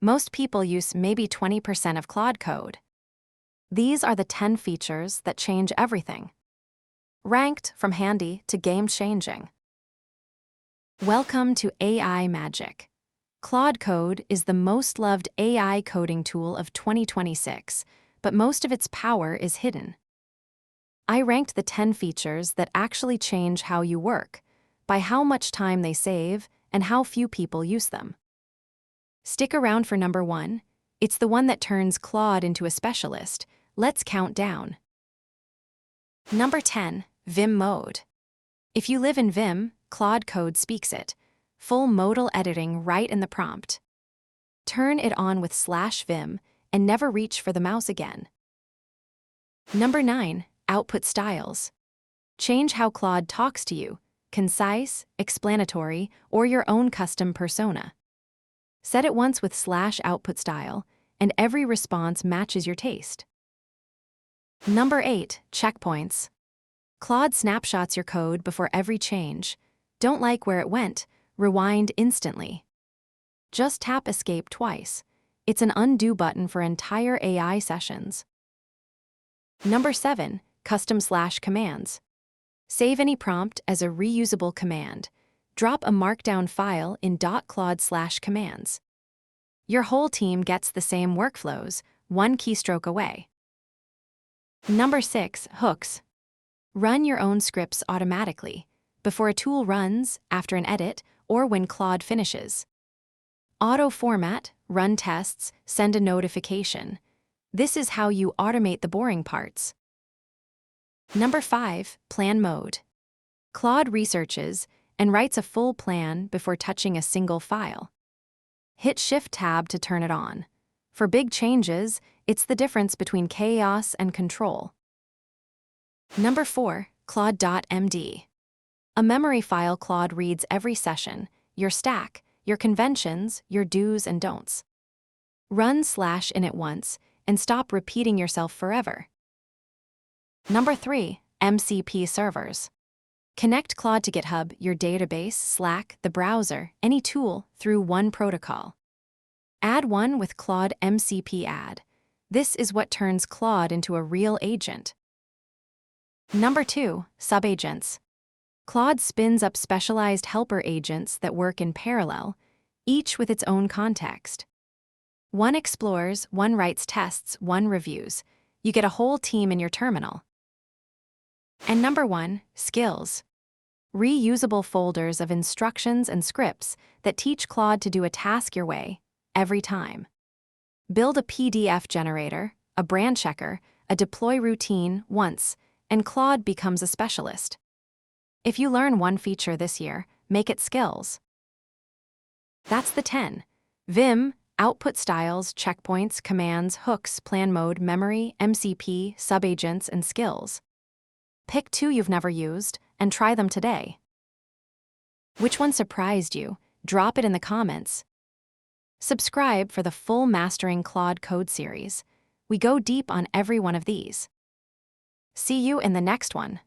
Most people use maybe 20% of Claude Code. These are the 10 features that change everything. Ranked from handy to game-changing. Welcome to AI Magic. Claude Code is the most loved AI coding tool of 2026, but most of its power is hidden. I ranked the 10 features that actually change how you work, by how much time they save, and how few people use them. Stick around for number 1. It's the one that turns Claude into a specialist. Let's count down. Number 10. Vim Mode. If you live in Vim, Claude Code speaks it. Full modal editing right in the prompt. Turn it on with /vim and never reach for the mouse again. Number 9. Output styles. Change how Claude talks to you, concise, explanatory, or your own custom persona. Set it once with /output style, and every response matches your taste. Number 8. Checkpoints. Claude snapshots your code before every change. Don't like where it went? Rewind instantly. Just tap Escape twice. It's an undo button for entire AI sessions. Number 7. Custom/commands. Save any prompt as a reusable command. Drop a markdown file in .claude/commands. Your whole team gets the same workflows, one keystroke away. Number 6. Hooks. Run your own scripts automatically, before a tool runs, after an edit, or when Claude finishes. Auto-format, run tests, send a notification. This is how you automate the boring parts. Number 5. Plan mode. Claude researches and writes a full plan before touching a single file. Hit Shift-Tab to turn it on. For big changes, it's the difference between chaos and control. Number 4. CLAUDE.md. A memory file Claude reads every session, your stack, your conventions, your do's and don'ts. Run /in it once and stop repeating yourself forever. Number 3. MCP Servers. Connect Claude to GitHub, your database, Slack, the browser, any tool, through one protocol. Add one with Claude MCP Add. This is what turns Claude into a real agent. Number 2. Subagents. Claude spins up specialized helper agents that work in parallel, each with its own context. One explores, one writes tests, one reviews. You get a whole team in your terminal. And number 1. Skills. Reusable folders of instructions and scripts that teach Claude to do a task your way, every time. Build a PDF generator, a brand checker, a deploy routine once, and Claude becomes a specialist. If you learn one feature this year, make it skills. That's the 10. Vim, output styles, checkpoints, commands, hooks, plan mode, memory, MCP, subagents, and skills. Pick 2 you've never used and try them today. Which one surprised you? Drop it in the comments. Subscribe for the full Mastering Claude Code series. We go deep on every one of these. See you in the next one.